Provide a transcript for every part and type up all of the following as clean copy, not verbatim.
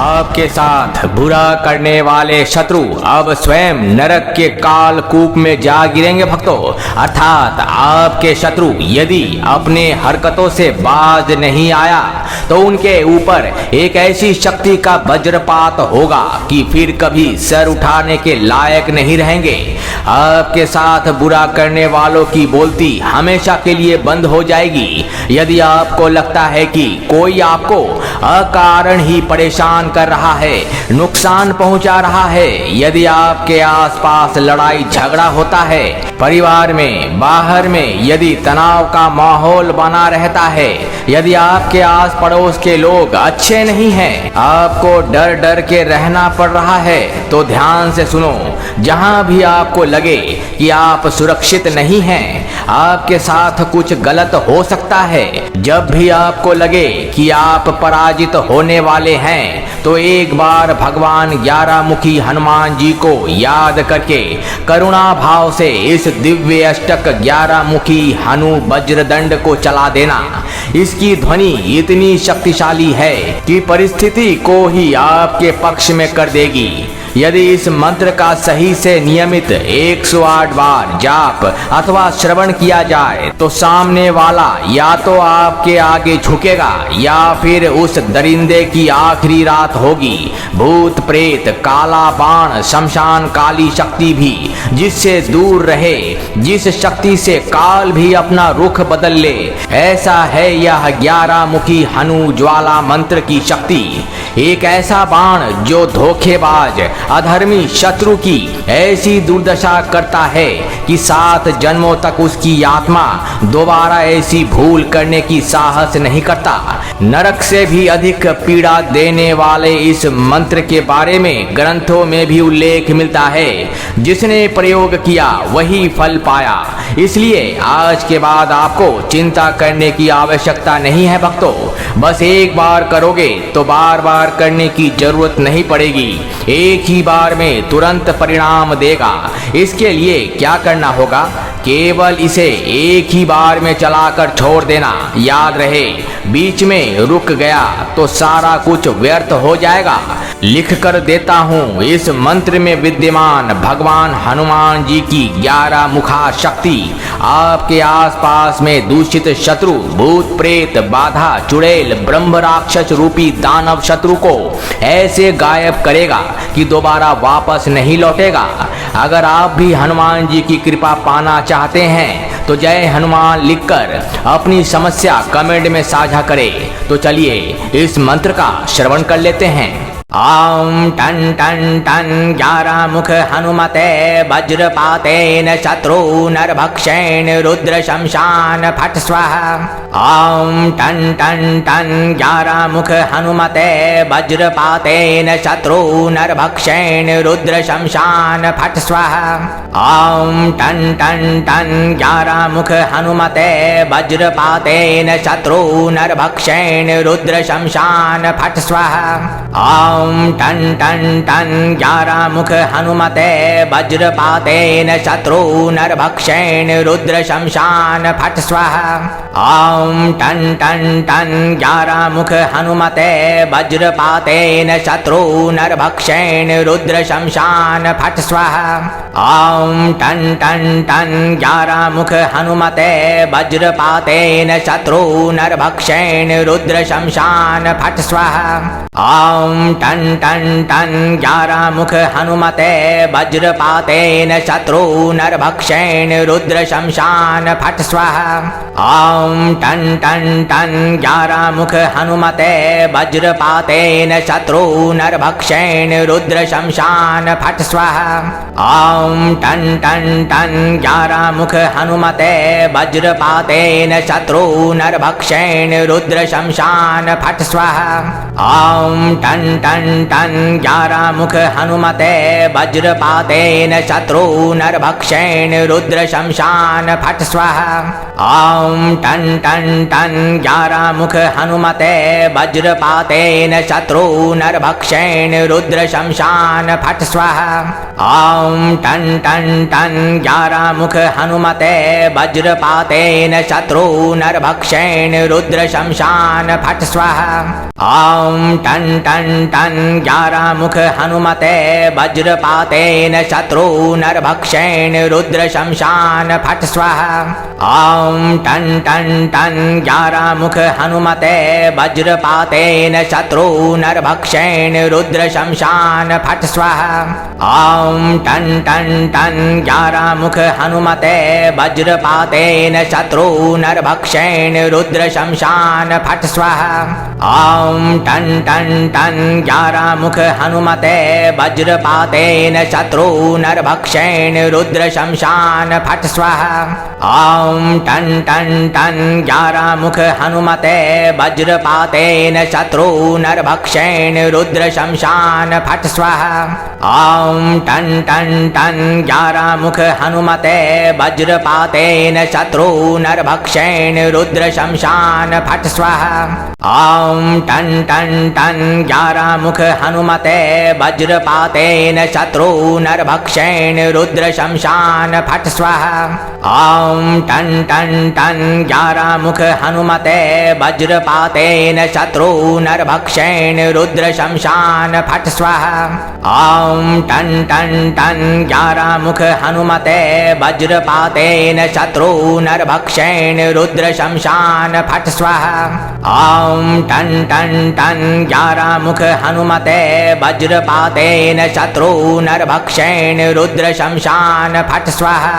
आपके साथ बुरा करने वाले शत्रु अब स्वयं नरक के काल कूप में जा गिरेंगे भक्तों। अर्थात आपके शत्रु यदि अपने हरकतों से बाज नहीं आया तो उनके ऊपर एक ऐसी शक्ति का वज्रपात होगा कि फिर कभी सर उठाने के लायक नहीं रहेंगे। आपके साथ बुरा करने वालों की बोलती हमेशा के लिए बंद हो जाएगी। यदि आपको लगता है कि कोई आपको अकारण ही परेशान कर रहा है, नुकसान पहुंचा रहा है, यदि आपके आसपास लड़ाई झगड़ा होता है, परिवार में बाहर में यदि तनाव का माहौल बना रहता है, यदि आपके आस पड़ोस के लोग अच्छे नहीं हैं, आपको डर डर के रहना पड़ रहा है, तो ध्यान से सुनो। जहां भी आपको लगे कि आप सुरक्षित नहीं हैं, आपके साथ कुछ गलत हो सकता है, जब भी आपको लगे कि आप पराजित होने वाले हैं, तो एक बार भगवान 11 मुखी हनुमान जी को याद करके करुणा भाव से इस दिव्य अष्टक 11 मुखी हनु वज्रदंड को चला देना। इसकी ध्वनि इतनी शक्तिशाली है कि परिस्थिति को ही आपके पक्ष में कर देगी। यदि इस मंत्र का सही से नियमित 108 बार जाप अथवा श्रवण किया जाए तो सामने वाला या तो आपके आगे झुकेगा या फिर उस दरिंदे की आखिरी रात होगी। भूत प्रेत, काला बाण, शमशान काली शक्ति भी जिससे दूर रहे, जिस शक्ति से काल भी अपना रुख बदल ले, ऐसा है यह 11 मुखी हनु ज्वाला मंत्र की शक्ति। एक ऐसा बाण जो धोखेबाज अधर्मी शत्रु की ऐसी दुर्दशा करता है कि 7 जन्मों तक उसकी आत्मा दोबारा ऐसी भूल करने की साहस नहीं करता। नरक से भी अधिक पीड़ा देने वाले इस मंत्र के बारे में ग्रंथों में भी उल्लेख मिलता है। जिसने प्रयोग किया वही फल पाया। इसलिए आज के बाद आपको चिंता करने की आवश्यकता नहीं है भक्तों। बस एक बार करोगे तो बार बार करने की जरूरत नहीं पड़ेगी। एक ही बार में तुरंत परिणाम देगा। इसके लिए क्या करना होगा, केवल इसे एक ही बार में चलाकर छोड़ देना। याद रहे, बीच में रुक गया तो सारा कुछ व्यर्थ हो जाएगा। लिख कर देता हूँ इस मंत्र में विद्यमान भगवान हनुमान जी की 11 मुखा शक्ति आपके आसपास में दूषित शत्रु, भूत प्रेत, बाधा, चुड़ैल, ब्रह्म राक्षस रूपी दानव शत्रु को ऐसे गायब करेगा कि दोबारा वापस नहीं लौटेगा। अगर आप भी हनुमान जी की कृपा पाना चाहते हैं तो जय हनुमान लिखकर अपनी समस्या कमेंट में साझा करें। तो चलिए इस मंत्र का श्रवण कर लेते हैं। ॐ टन टन टन 11 मुख हनुमते वज्रपातेन शत्रूनर्भक्षेण रुद्र शमशान फट् स्वाहा। ॐ टन टन टन 11 मुख हनुमते वज्रपातेन शत्रूनर्भक्षेण रुद्र शमशान फट् स्वाहा। ॐ टन टन टन 11 मुख हनुमते वज्रपातेन शत्रूनर्भक्षेण रुद्र शमशान फट् स्वाहा। ॐ टन टन टन 11 मुख हनुमते वज्रपातेन शत्रूनर्भक्षेण रुद्र शमशान फट् स्वाहा। ॐ टन टन टन 11 मुख हनुमते वज्रपातेन शत्रूनर्भक्षेण रुद्र शमशान फट् स्वाहा। ॐ टन टन टन 11 मुख हनुमते वज्रपातेन शत्रूनर्भक्षेण रुद्र शमशान फट् स्वाहा। ॐ टन टन टन 11 मुख हनुमते वज्रपातेन शत्रूनर्भक्षेण रुद्र शमशान फट् स्वाहा। ॐ टन टन टन 11 मुख हनुमते वज्रपातेन शत्रूनर्भक्षेण रुद्र शमशान फट् स्वाहा। ॐ टन टन टन 11 मुख हनुमते वज्रपातेन शत्रूनर्भक्षेण रुद्र शमशान फट् स्वाहा। ॐ टन टन टन 11 मुख हनुमते वज्रपातेन शत्रूनर्भक्षेण रुद्र शमशान फट् स्वाहा। ॐ टन टन टन 11 मुख हनुमते वज्रपातेन शत्रूनर्भक्षेण रुद्र शमशान फट् स्वाहा। ॐ टन टन टन 11 मुख हनुमते वज्रपातेन शत्रूनर्भक्षेण रुद्र शमशान फट स्वाहा। ॐ टन टन टन 11 मुख हनुमते वज्रपातेन शत्रूनर्भक्षेण रुद्र शमशान फट स्वाहा। ॐ टन टन टन 11 मुख हनुमते वज्रपातेन शत्रूनर्भक्षेण रुद्र शमशान फट स्वाहा। ॐ टन टन टन 11 मुख हनुमते वज्रपातेन शत्रूनर्भक्षेण रुद्र शमशान फट स्वाहा। ॐ टन टन टन 11 मुख हनुमते वज्रपातेन शत्रूनर्भक्षेण रुद्र शमशान फट स्वाहा। ॐ टन टन टन 11 मुख हनुमते वज्रपातेन शत्रूनर्भक्षेण रुद्र शमशान फट स्वाहा। ॐ टन टन टन 11 मुख हनुमते वज्रपातेन शत्रूनर्भक्षेण रुद्र शमशान फट स्वाहा। ॐ टन टन टन 11 मुख हनुमते वज्रपातेन शत्रूनर्भक्षेण रुद्र शमशान फट स्वाहा। ॐ टन टन टन 11 मुख हनुमते वज्रपातेन शत्रूनर्भक्षेण रुद्र शमशान फट स्वाहा। ॐ टन टन टन 11 मुख हनुमते वज्रपातेन शत्रूनर्भक्षेण रुद्र शमशान फट स्वाहा। ॐ टन टन टन 11 मुख हनुमते वज्रपातेन शत्रूनर्भक्षेण रुद्र शमशान फट स्वाहा।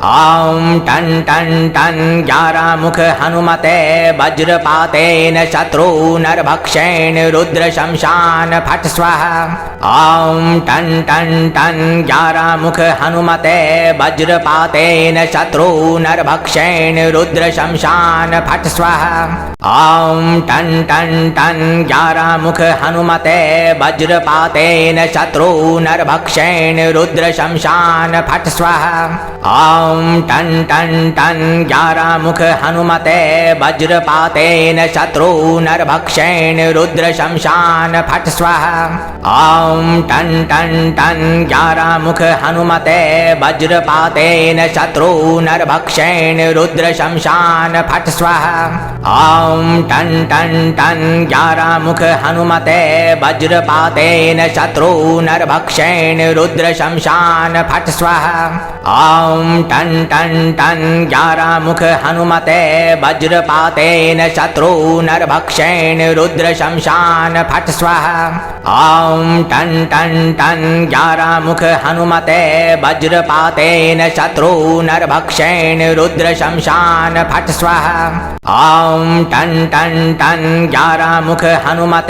ॐ टन टन टन 11 मुख हनुमते वज्रपातेन शत्रूनर्भक्षेण रुद्र शमशान फट स्वाहा। ॐ टन टन टन 11 मुख हनुमते वज्रपातेन शत्रूनर्भक्षेण रुद्र शमशान फट स्वाहा। ॐ टन टन टन 11 मुख हनुमते वज्रपातेन शत्रूनर्भक्षेण रुद्र शमशान फट स्वाहा। ॐ टन टन टन 11 मुख हनुमते वज्रपातेन शत्रूनर्भक्षेण रुद्र शमशान फट स्वाहा। ॐ टन टन टन 11 मुख हनुमते वज्रपातेन शत्रूनर्भक्षेण रुद्र शमशान फट स्वाहा। ॐ टन टन टन 11 मुख हनुमते वज्रपातेन शत्रूनर्भक्षेण रुद्र शमशान फट स्वाहा। ॐ टन टन टन 11 मुख हनुमते वज्रपातेन शत्रूनर्भक्षेण रुद्र शमशान फट स्वाहा। ॐ टन टन टन 11 मुख हनुमते वज्रपातेन शत्रूनर्भक्षेण रुद्र शमशान फट स्वाहा। ॐ टन टन टन 11 मुख हनुमते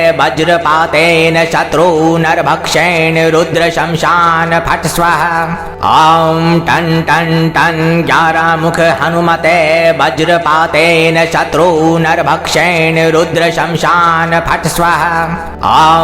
वज्रपातेन शत्रूनर्भक्षेण रुद्र शमशान फट स्वाहा। ॐ टन टन टन 11 मुख हनुमते वज्रपातेन शत्रूनर्भक्षेण रुद्र शमशान फट स्वाहा।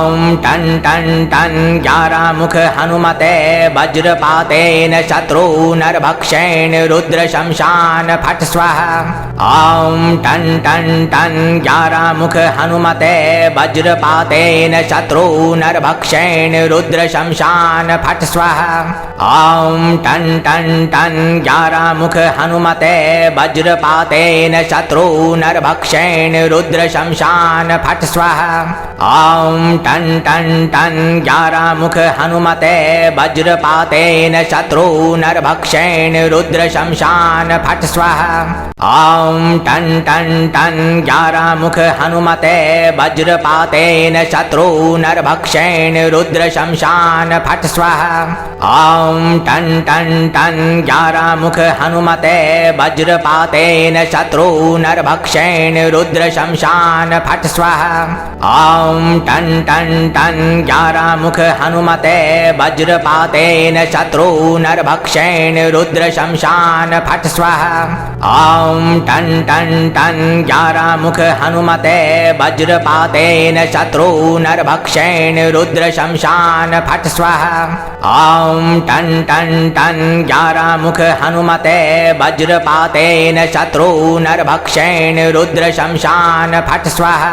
ॐ टन टन टन 11 मुख हनुमते वज्रपातेन शत्रूनर्भक्षेण रुद्र शमशान फट स्वाहा। ॐ टन टन टन 11 मुख हनुमते वज्रपातेन शत्रूनर्भक्षेण रुद्र शमशान फट स्वाहा। ॐ टन टन टन 11 मुख हनुमते वज्रपातेन शत्रूनर्भक्षेण रुद्र शमशान फट स्वाहा। ॐ टन टन टन 11 मुख हनुमते वज्रपातेन शत्रूनर्भक्षेण रुद्र शमशान फट स्वाहा। ॐ टन टन टन 11 मुख हनुमते वज्रपातेन शत्रूनर्भक्षेण रुद्र शमशान फट स्वाहा। ॐ टन टन टन 11 मुख हनुमते वज्रपातेन शत्रूनर्भक्षेण रुद्र शमशान फट स्वाहा। ॐ टन टन टन 11 मुख हनुमते वज्रपातेन शत्रूनर्भक्षेण रुद्र शमशान फट स्वाहा। ॐ टन टन टन 11 मुख हनुमते वज्रपातेन शत्रूनर्भक्षेण रुद्र शमशान फट स्वाहा। ॐ टन टन टन 11 मुख हनुमते वज्रपातेन शत्रूनर्भक्षेण रुद्र शमशान फट स्वाहा।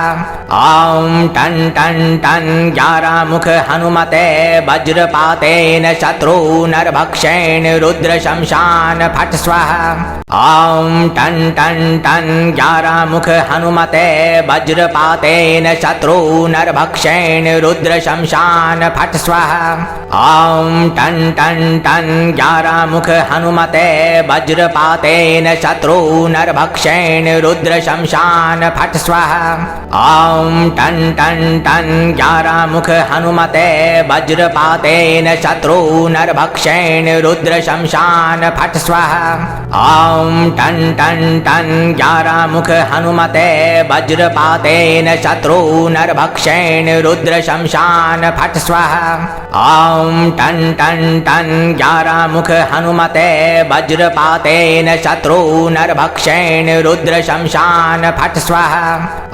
ॐ टन टन टन 11 मुख हनुमते वज्रपातेन शत्रूनर्भक्षेण रुद्र शमशान फट स्वाहा। ॐ टन टन टन 11 मुख हनुमते वज्रपातेन शत्रूनर्भक्षेण रुद्र शमशान फट स्वाहा। ॐ टन टन टन 11 मुख हनुमते वज्रपातेन शत्रूनर्भक्षेण रुद्र शमशान फट स्वाहा। ॐ टन टन टन 11 मुख हनुमते वज्रपातेन शत्रूनर्भक्षेण रुद्र शमशान फट स्वाहा। ॐ टन टन टन 11 मुख हनुमते वज्रपातेन शत्रूनर्भक्षेण रुद्र शमशान फट स्वाहा। ॐ टन टन टन 11 मुख हनुमते वज्रपातेन शत्रूनर्भक्षेण रुद्र शमशान फट स्वाहा।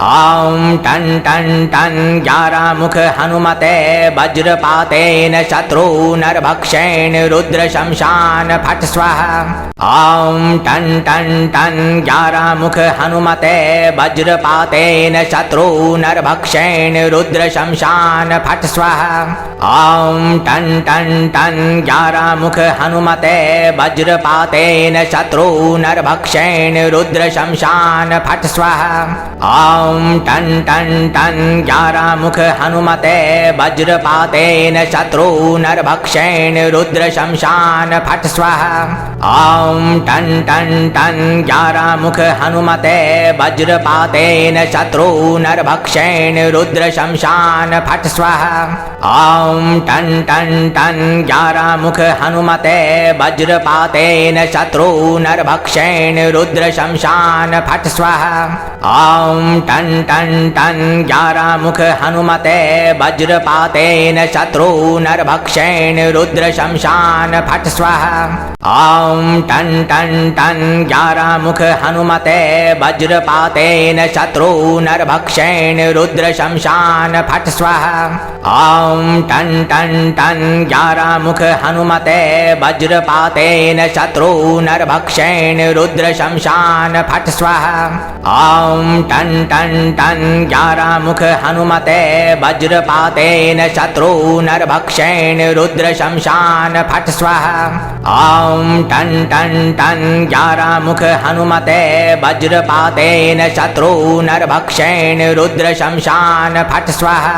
ॐ टन टन टन 11 मुख हनुमते वज्रपातेन शत्रूनर्भक्षेण रुद्र शमशान फट स्वाहा। ॐ टन टन टन 11 मुख हनुमते वज्रपातेन शत्रूनर्भक्षेण रुद्र शमशान फट स्वाहा। ॐ टन टन टन 11 मुख हनुमते वज्रपातेन शत्रूनर्भक्षेण रुद्र शमशान फट स्वाहा। ॐ टन टन टन 11 मुख हनुमते वज्रपातेन शत्रूनर्भक्षेण रुद्र शमशान फट स्वाहा। ॐ टन टन टन 11 मुख हनुमते वज्रपातेन शत्रूनर्भक्षेण रुद्र शमशान फट स्वाहा। ॐ टन टन टन 11 मुख हनुमते वज्रपातेन शत्रूनर्भक्षेण रुद्र शमशान फट स्वाहा। ॐ टन टन टन 11 मुख हनुमते वज्रपातेन शत्रूनर्भक्षेण रुद्र शमशान फट स्वाहा। ॐ टन टन टन 11 मुख हनुमते वज्रपातेन शत्रूनर्भक्षेण रुद्र शमशान फट स्वाहा। ॐ टन टन टन 11 मुख हनुमते वज्रपातेन शत्रूनर्भक्षेण रुद्र शमशान फट स्वाहा। ॐ टन टन टन 11 मुख हनुमते वज्रपातेन शत्रूनर्भक्षेण रुद्र शमशान फट स्वाहा। ॐ टन टन टन 11 मुख हनुमते वज्रपातेन शत्रूनर्भक्षेण रुद्र शमशान फट स्वाहा।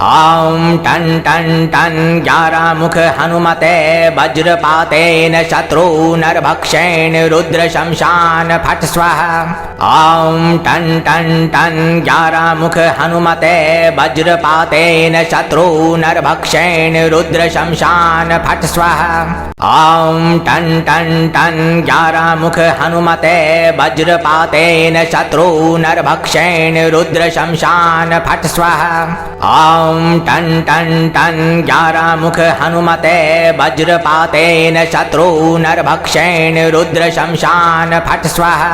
ॐ टन टन टन 11 मुख हनुमते वज्रपातेन शत्रूनर्भक्षेण रुद्र शमशान फट स्वाहा। ॐ टन टन टन 11 मुख हनुमते वज्रपातेन शत्रूनर्भक्षेण रुद्र शमशान फट स्वाहा। ॐ टन टन टन 11 मुख हनुमते वज्रपातेन शत्रूनर्भक्षेण रुद्र शमशान फट स्वाहा। ॐ टन टन टन 11 मुख हनुमते वज्रपातेन शत्रूनर्भक्षेण रुद्र शमशान फट स्वाहा।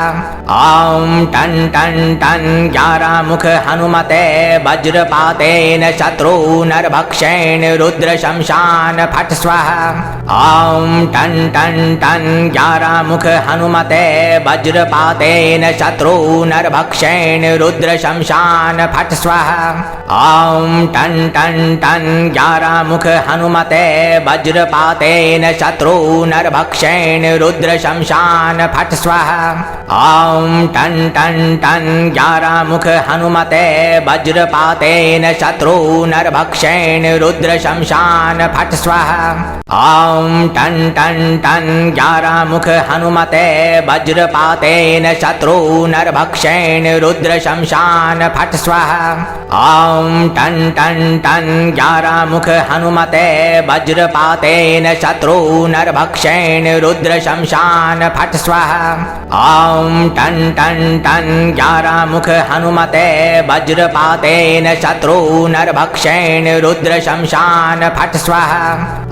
ॐ टन टन टन 11 मुख हनुमते वज्रपातेन शत्रूनर्भक्षेण रुद्र शमशान फट स्वाहा। ॐ टन टन टन 11 मुख हनुमते वज्रपातेन शत्रूनर्भक्षेण रुद्र शमशान फट स्वाहा। ॐ टन टन टन 11 मुख हनुमते वज्रपातेन शत्रूनर्भक्षेण रुद्र शमशान फट स्वाहा। ॐ टन टन टन 11 मुख हनुमते वज्रपातेन शत्रूनर्भक्षेण रुद्र शमशान फट स्वाहा। ॐ टन टन टन 11 मुख हनुमते वज्रपातेन शत्रूनर्भक्षेण रुद्र शमशान फट स्वाहा। ॐ टन टन टन टन 11 मुख हनुमते वज्रपातेन शत्रूनर्भक्षेण रुद्र शमशान फट स्वाहा। ॐ टन टन टन 11 मुख हनुमते वज्रपातेन शत्रूनर्भक्षेण रुद्र शमशान फट स्वाहा।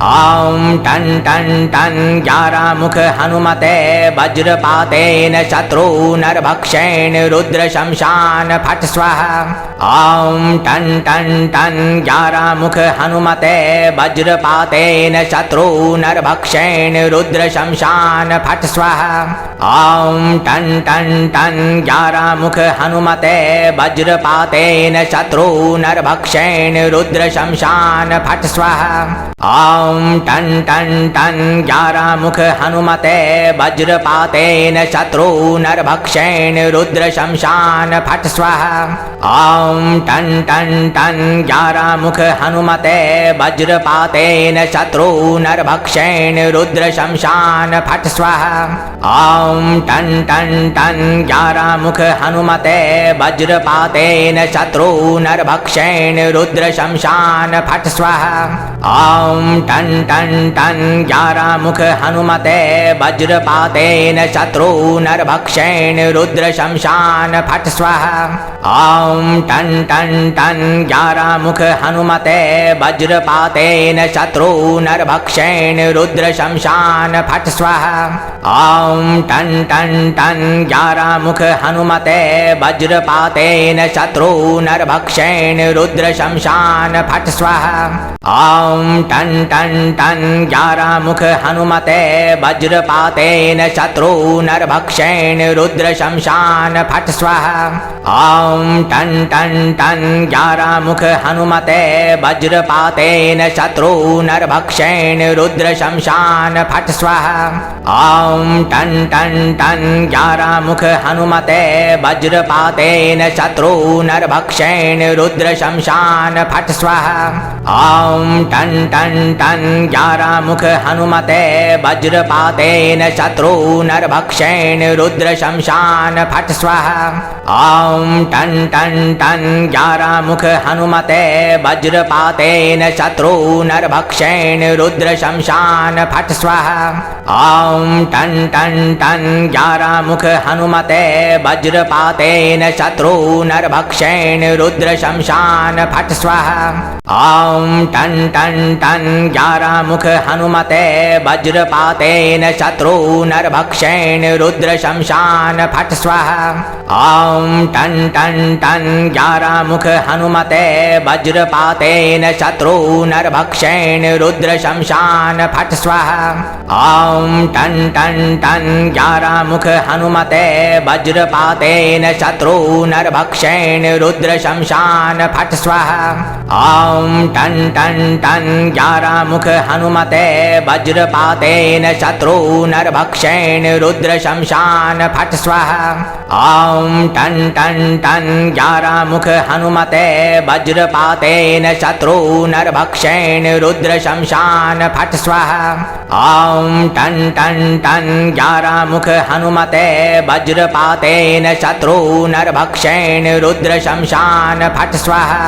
ॐ टन टन टन 11 मुख हनुमते वज्रपातेन शत्रूनर्भक्षेण रुद्र शमशान फट स्वाहा। ॐ टन टन टन 11 मुख हनुमते वज्रपातेन शत्रूनर्भक्षेण रुद्र शमशान फट स्वाहा। ॐ टन टन टन 11 मुख हनुमते वज्रपातेन शत्रूनर्भक्षेण रुद्र शमशान फट स्वाहा। ॐ टन टन टन 11 मुख हनुमते वज्रपातेन शत्रूनर्भक्षेण रुद्र शमशान फट स्वाहा। ॐ टन टन टन 11 मुख हनुमते वज्रपातेन शत्रूनर्भक्षेण रुद्र शमशान फट स्वाहा। ॐ टन टन टन 11 मुख हनुमते वज्रपातेन शत्रूनर्भक्षेण रुद्र शमशान फट स्वाहा। ॐ टन टन टन 11 मुख हनुमते वज्रपातेन शत्रूनर्भक्षेण रुद्र शमशान फट स्वाहा। ॐ टन टन टन 11 मुख हनुमते वज्रपातेन शत्रूनर्भक्षेण रुद्र शमशान फट स्वाहा। ॐ टन टन टन 11 मुख हनुमते वज्रपातेन शत्रूनर्भक्षेण रुद्र शमशान फट स्वाहा। ॐ टन टन टन 11 मुख हनुमते वज्रपातेन शत्रूनर्भक्षेण रुद्र शमशान फट स्वाहा। ॐ टन टन टन 11 मुख हनुमते वज्रपातेन शत्रूनर्भक्षेण रुद्र शमशान फट स्वाहा। ॐ टन टन टन 11 मुख हनुमते वज्रपातेन शत्रूनर्भक्षेण रुद्र शमशान फट स्वाहा। ॐ टन टन टन 11 मुख हनुमते वज्रपातेन शत्रूनर्भक्षेण रुद्र शमशान फट स्वाहा। ॐ टन टन टन 11 मुख हनुमते वज्रपातेन शत्रूनर्भक्षेण रुद्र शमशान फट स्वाहा। ॐ टन टन टन 11 मुख हनुमते वज्रपातेन शत्रूनर्भक्षेण रुद्र शमशान फट स्वाहा। ॐ टन टन टन 11 मुख हनुमते वज्रपातेन शत्रूनर्भक्षेण रुद्र शमशान फट स्वाहा। ॐ टन टन टन 11 मुख हनुमते वज्रपातेन शत्रूनर्भक्षेण रुद्र शमशान फट स्वाहा। ॐ टन टन टन 11 मुख हनुमते वज्रपातेन शत्रूनर्भक्षेण रुद्र शमशान फट स्वाहा। ॐ टन टन टन 11 मुख हनुमते वज्रपातेन शत्रूनर्भक्षेण रुद्र शमशान फट स्वाहा। ॐ टन टन टन 11 मुख हनुमते वज्रपातेन शत्रूनर्भक्षेण रुद्र शमशान फट स्वाहा। ॐ टन टन टन 11 मुख हनुमते वज्रपातेन शत्रूनर्भक्षेण रुद्र शमशान फट स्वाहा।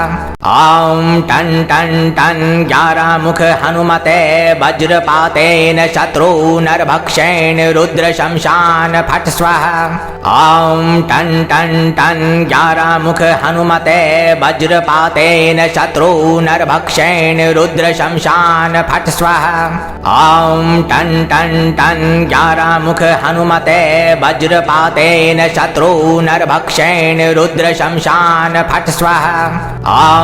ॐ टन टन टन 11 मुख हनुमते वज्रपातेन शत्रूनर्भक्षेण रुद्र शमशान फट स्वाहा। ॐ टन टन टन 11 मुख हनुमते वज्रपातेन शत्रूनर्भक्षेण रुद्र शमशान फट स्वाहा। ॐ टन टन टन 11 मुख हनुमते वज्रपातेन शत्रूनर्भक्षेण रुद्र शमशान फट स्वाहा।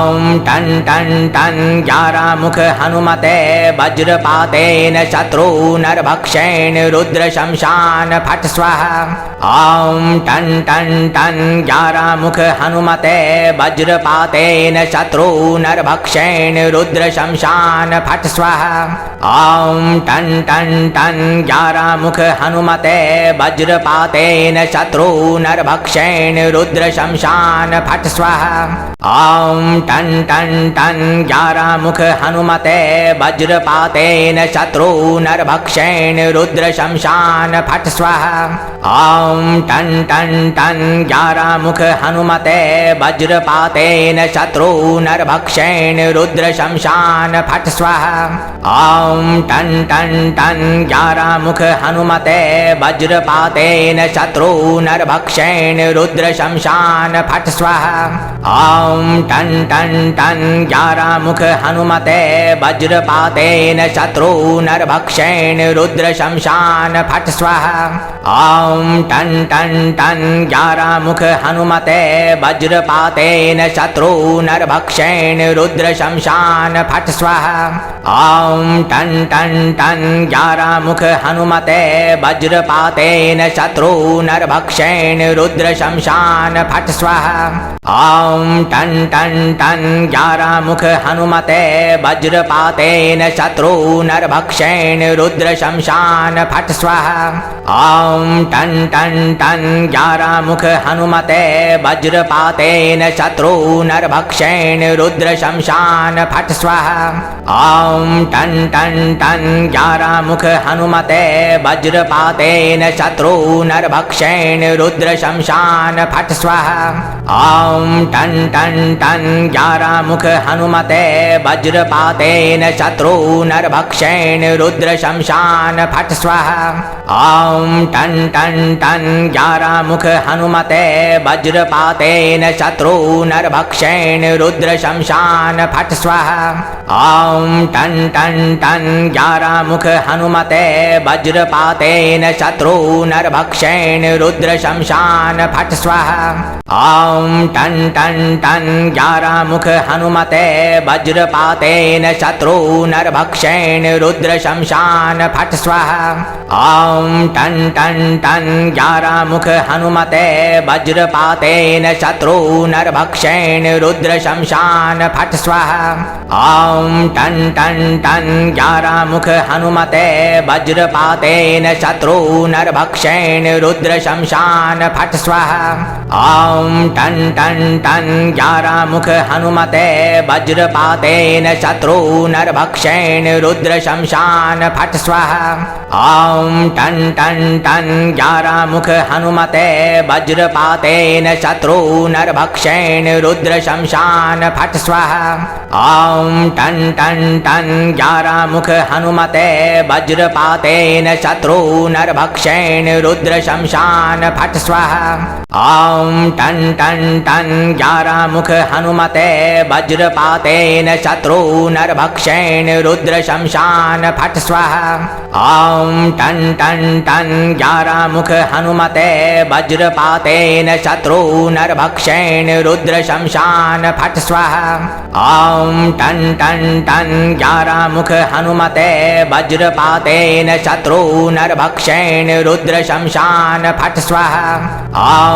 ॐ टन टन टन 11 मुख हनुमते वज्रपातेन शत्रूनर्भक्षेण रुद्र शमशान फट स्वाहा। ॐ टन टन टन 11 मुख हनुमते वज्रपातेन शत्रूनर्भक्षेण रुद्र शमशान फट स्वाहा। ॐ टन टन टन 11 मुख हनुमते वज्रपातेन शत्रूनर्भक्षेण रुद्र शमशान फट स्वाहा। ॐ टन टन टन 11 मुख हनुमते वज्रपातेन शत्रूनर्भक्षेण रुद्र शमशान फट स्वाहा। ॐ ॐ टन टन टन 11 मुख हनुमते वज्रपातेन शत्रूनर्भक्षेण रुद्र शमशान फट स्वाहा। ॐ टन टन टन 11 मुख हनुमते वज्रपातेन शत्रूनर्भक्षेण रुद्र शमशान फट स्वाहा। ॐ टन टन टन 11 मुख हनुमते वज्रपातेन शत्रूनर्भक्षेण रुद्र शमशान फट स्वाहा। ॐ टन टन टन 11 मुख हनुमते वज्रपातेन शत्रूनर्भक्षेण रुद्र शमशान फट स्वाहा। ॐ टन टन टन 11 मुख हनुमते वज्रपातेन शत्रूनर्भक्षेण रुद्र शमशान फट स्वाहा। ॐ टन टन टन 11 मुख हनुमते वज्रपातेन शत्रूनर्भक्षेण रुद्र शमशान फट स्वाहा। ॐ टन टन टन 11 मुख हनुमते वज्रपातेन शत्रूनर्भक्षेण रुद्र शमशान फट स्वाहा। ॐ टन टन टन 11 मुख हनुमते वज्रपातेन शत्रूनर्भक्षेण रुद्र शमशान फट स्वाहा। ॐ टन टन टन 11 मुख हनुमते वज्रपातेन शत्रूनर्भक्षेण रुद्र शमशान फट स्वाहा। ॐ टन टन टन 11 मुख हनुमते वज्रपातेन शत्रूनर्भक्षेण रुद्र शमशान फट स्वाहा। ॐ टन टन टन 11 मुख हनुमते वज्रपातेन शत्रूनर्भक्षेण रुद्र शमशान फट स्वाहा। ॐ टन टन टन 11 मुख हनुमते वज्रपातेन शत्रूनर्भक्षेण रुद्र शमशान फट स्वाहा। ॐ टन टन टन 11 मुख हनुमते वज्रपातेन शत्रूनर्भक्षेण रुद्र शमशान फट स्वाहा। ॐ टन टन टन 11 मुख हनुमते वज्रपातेन शत्रूनर्भक्षेण रुद्र शमशान फट स्वाहा। ॐ टन टन टन 11 मुख हनुमते वज्रपातेन शत्रूनर्भक्षेण रुद्र शमशान फट स्वाहा। ॐ टन टन टन 11 मुख हनुमते वज्रपातेन शत्रूनर्भक्षेण रुद्र शमशान फट स्वाहा। ॐ टन टन टन 11 मुख हनुमते वज्रपातेन शत्रूनर्भक्षेण रुद्र शमशान फट स्वाहा। ॐ टन टन टन 11 मुख हनुमते वज्रपातेन शत्रूनर्भक्षेण रुद्र शमशान फट स्वाहा। ॐ टन टन टन 11 मुख हनुमते वज्रपातेन शत्रूनर्भक्षेण रुद्र शमशान फट स्वाहा। ॐ टन टन टन 11 मुख हनुमते वज्रपातेन शत्रूनर्भक्षेण रुद्र शमशान फट स्वाहा।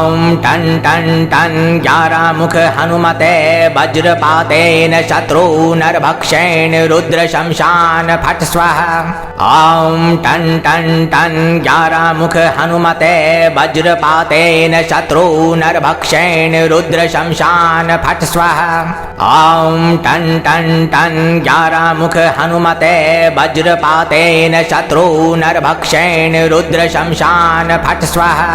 ॐ टन टन टन 11 मुख हनुमते वज्रपातेन शत्रूनर्भक्षेण रुद्र शमशान फट स्वाहा। ॐ टन टन टन 11 मुख हनुमते वज्रपातेन शत्रूनर्भक्षेण रुद्र शमशान फट स्वाहा। ॐ टन टन टन 11 मुख हनुमते वज्रपातेन शत्रूनर्भक्षेण रुद्र शमशान फट स्वाहा।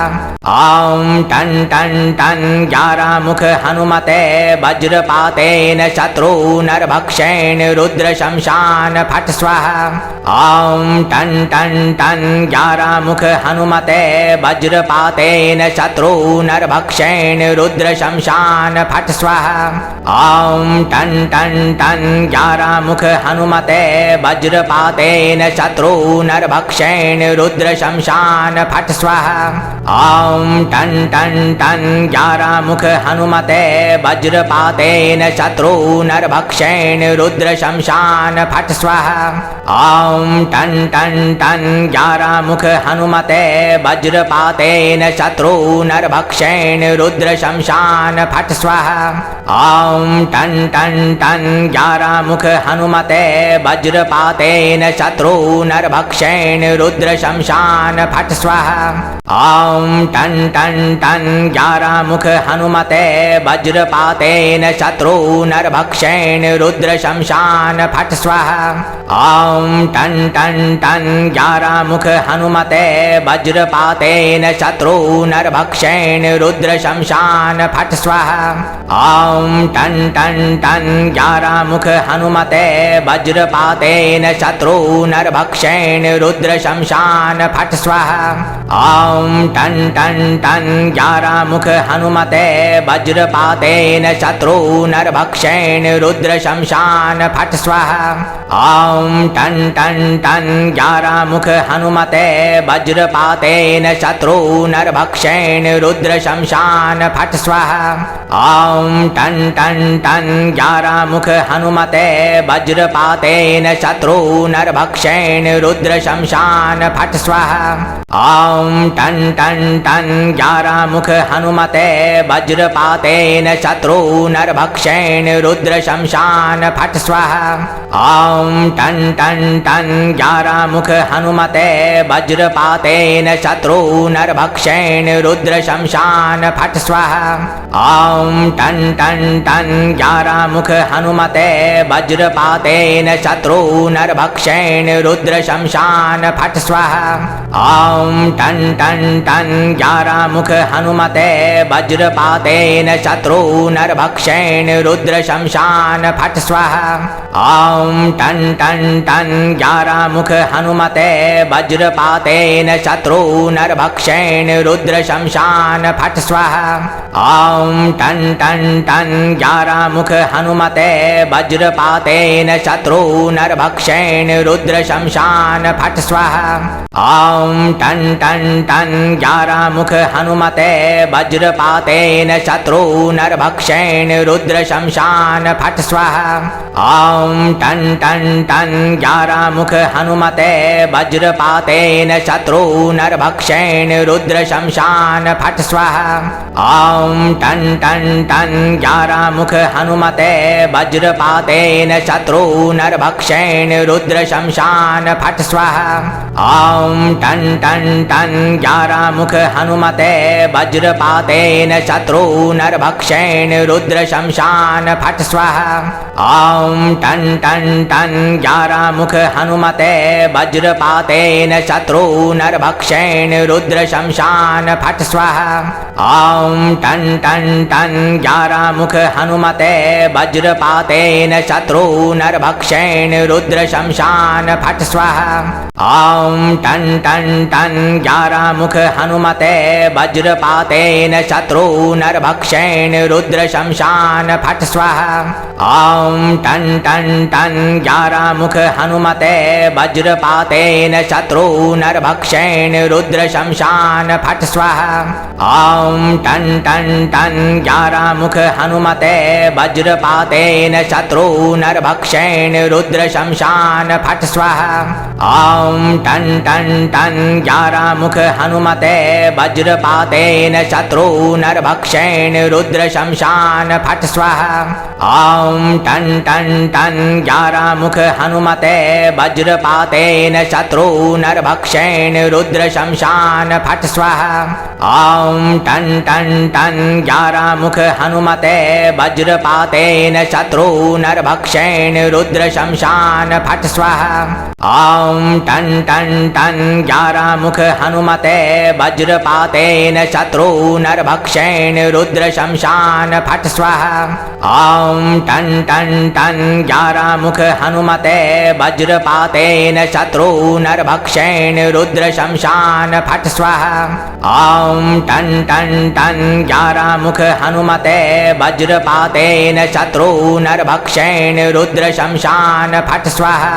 ॐ टन टन टन 11 मुख हनुमते वज्रपातेन शत्रूनर्भक्षेण रुद्र शमशान फट स्वाहा। ॐ टन टन टन 11 मुख हनुमते वज्रपातेन शत्रूनर्भक्षेण रुद्र शमशान फट स्वाहा। ॐ टन टन टन 11 मुख हनुमते वज्रपातेन शत्रूनर्भक्षेण रुद्र शमशान फट स्वाहा। ॐ टन टन टन 11 मुख हनुमते वज्रपातेन शत्रूनर्भक्षेण रुद्र शमशान फट स्वाहा। ॐ टन टन टन 11 मुख हनुमते वज्रपातेन शत्रूनर्भक्षेण रुद्र शमशान फट स्वाहा। ॐ टन टन टन 11 मुख हनुमते वज्रपातेन शत्रूनर्भक्षेण रुद्र शमशान फट स्वाहा। ॐ टन टन टन 11 मुख हनुमते वज्रपातेन शत्रूनर्भक्षेण रुद्र शमशान फट स्वाहा। ॐ टन टन टन 11 मुख हनुमते वज्रपातेन शत्रूनर्भक्षेण रुद्र शमशान फट स्वाहा। ॐ टन टन टन 11 मुख हनुमते वज्रपातेन शत्रूनर्भक्षेण रुद्र शमशान फट स्वाहा। ॐ टन टन टन 11 मुख हनुमते वज्रपातेन शत्रूनर्भक्षेण रुद्र शमशान फट स्वाहा। ॐ टन टन टन 11 मुख हनुमते वज्रपातेन शत्रूनर्भक्षेण रुद्र शमशान फट स्वाहा। ॐ टन टन टन 11 मुख हनुमते वज्रपातेन शत्रूनर्भक्षेण रुद्र शमशान फट स्वाहा। ॐ टन टन टन 11 मुख हनुमते वज्रपातेन शत्रूनर्भक्षेण रुद्र शमशान फट स्वाहा। ॐ टन टन टन 11 मुख हनुमते वज्रपातेन शत्रूनर्भक्षेण रुद्र शमशान फट स्वाहा। ॐ टन टन टन 11 मुख हनुमते वज्रपातेन शत्रूनर्भक्षेण रुद्र शमशान फट स्वाहा। ॐ टन टन टन 11 मुख हनुमते वज्रपातेन शत्रूनर्भक्षेण रुद्र शमशान फट स्वाहा। ॐ टन टन टन 11 मुख हनुमते वज्रपातेन शत्रूनर्भक्षेण रुद्र शमशान फट स्वाहा। ॐ टन टन टन 11 मुख हनुमते वज्रपातेन शत्रूनर्भक्षेण रुद्र शमशान फट स्वाहा। ॐ टन टन टन 11 मुख हनुमते वज्रपातेन शत्रूनर्भक्षेण रुद्र शमशान फट स्वाहा। ॐ टन टन टन 11 मुख हनुमते वज्रपातेन शत्रूनर्भक्षेण रुद्र शमशान फट स्वाहा। ॐ टन टन टन 11 मुख हनुमते वज्रपातेन शत्रूनर्भक्षेण रुद्र शमशान फट स्वाहा। ॐ टन टन टन 11 मुख हनुमते वज्रपातेन शत्रूनर्भक्षेण रुद्र शमशान फट स्वाहा। ॐ टन टन टन 11 मुख हनुमते वज्रपातेन शत्रूनर्भक्षेण रुद्र शमशान फट स्वाहा। ॐ टन टन टन 11 मुख हनुमते वज्रपातेन शत्रूनर्भक्षेण रुद्र शमशान फट स्वाहा। ॐ टन टन टन 11 मुख हनुमते वज्रपातेन शत्रूनर्भक्षेण रुद्र शमशान फट स्वाहा। ॐ टन टन टन 11 मुख हनुमते वज्रपातेन शत्रूनर्भक्षेण रुद्र शमशान फट स्वाहा। ॐ टन टन टन 11 मुख हनुमते वज्रपातेन शत्रूनर्भक्षेण रुद्र शमशान फट स्वाहा। ॐ टन टन टन 11 मुख हनुमते वज्रपातेन शत्रूनर्भक्षेण रुद्र शमशान फट स्वाहा। ॐ टन टन टन 11 मुख हनुमते वज्रपातेन शत्रूनर्भक्षेण रुद्र शमशान फट स्वाहा। ॐ टन टन टन 11 मुख हनुमते वज्रपातेन शत्रूनर्भक्षेण रुद्र शमशान फट स्वाहा। ॐ टन टन टन 11 मुख हनुमते वज्रपातेन शत्रूनर्भक्षेण रुद्र शमशान फट स्वाहा। ॐ टन टन टन 11 मुख हनुमते वज्रपातेन शत्रूनर्भक्षेण रुद्र शमशान फट स्वाहा। ॐ टन टन टन 11 मुख हनुमते वज्रपातेन शत्रूनर्भक्षेण रुद्र शमशान फट स्वाहा।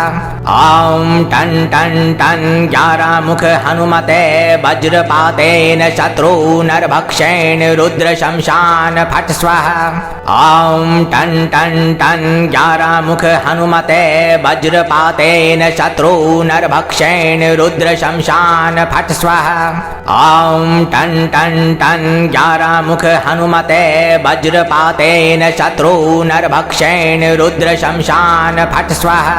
ॐ टन टन टन 11 मुख हनुमते वज्रपातेन शत्रूनर्भक्षेण रुद्र शमशान फट स्वाहा। ॐ टन टन टन 11 मुख हनुमते वज्रपातेन शत्रूनर्भक्षेण रुद्र शमशान फट स्वाहा। ॐ टन टन टन 11 मुख हनुमते वज्रपातेन शत्रूनर्भक्षेण रुद्र शमशान फट स्वाहा।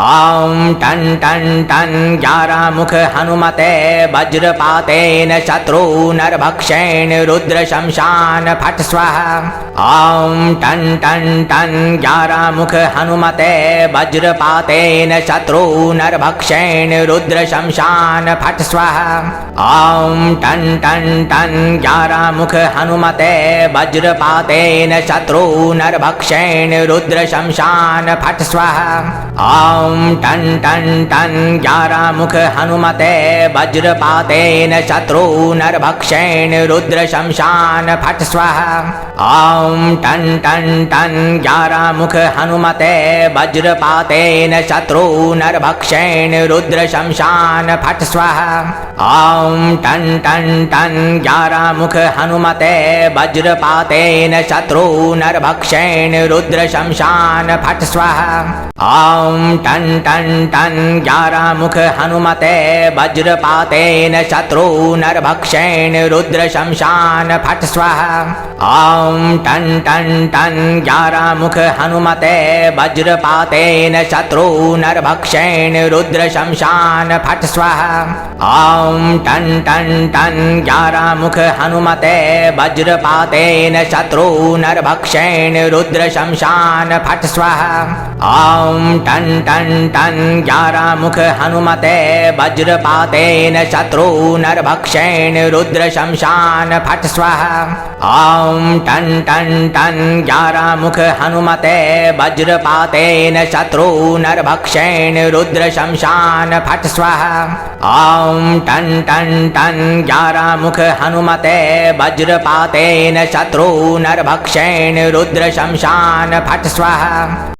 ॐ टन टन टन 11 मुख हनुमते वज्रपातेन शत्रूनर्भक्षेण रुद्र शमशान फट स्वाहा। ॐ टन टन टन 11 मुख हनुमते वज्रपातेन शत्रूनर्भक्षेण रुद्र शमशान फट स्वाहा। ॐ टन टन टन 11 मुख हनुमते वज्रपातेन शत्रूनर्भक्षेण रुद्र शमशान फट स्वाहा। ॐ टन टन टन 11 मुख हनुमते वज्रपातेन शत्रूनर्भक्षेण रुद्र शमशान फट स्वाहा। ॐ टन टन टन 11 मुख हनुमते वज्रपातेन शत्रूनर्भक्षेण रुद्र शमशान फट स्वाहा। ॐ टन टन टन 11 मुख हनुमते वज्रपातेन शत्रूनर्भक्षेण रुद्र शमशान फट स्वाहा। ॐ टन टन टन 11 मुख हनुमते वज्रपातेन शत्रूनर्भक्षेण रुद्र शमशान फट स्वाहा। ॐ टन टन टन 11 मुख हनुमते वज्रपातेन शत्रूनर्भक्षेण रुद्र शमशान फट स्वाहा। ॐ टन टन टन 11 मुख हनुमते वज्रपातेन शत्रूनर्भक्षेण रुद्र शमशान फट स्वाहा। ॐ टन टन टन 11 मुख हनुमते वज्रपातेन शत्रूनर्भक्षेण रुद्र शमशान फट स्वाहा। ॐ टन टन टन 11 मुख हनुमते वज्रपातेन शत्रूनर्भक्षेण रुद्र शमशान फट स्वाहा। ॐ टन टन टन 11 मुख हनुमते वज्रपातेन शत्रूनर्भक्षेण रुद्र शमशान फट स्वाहा।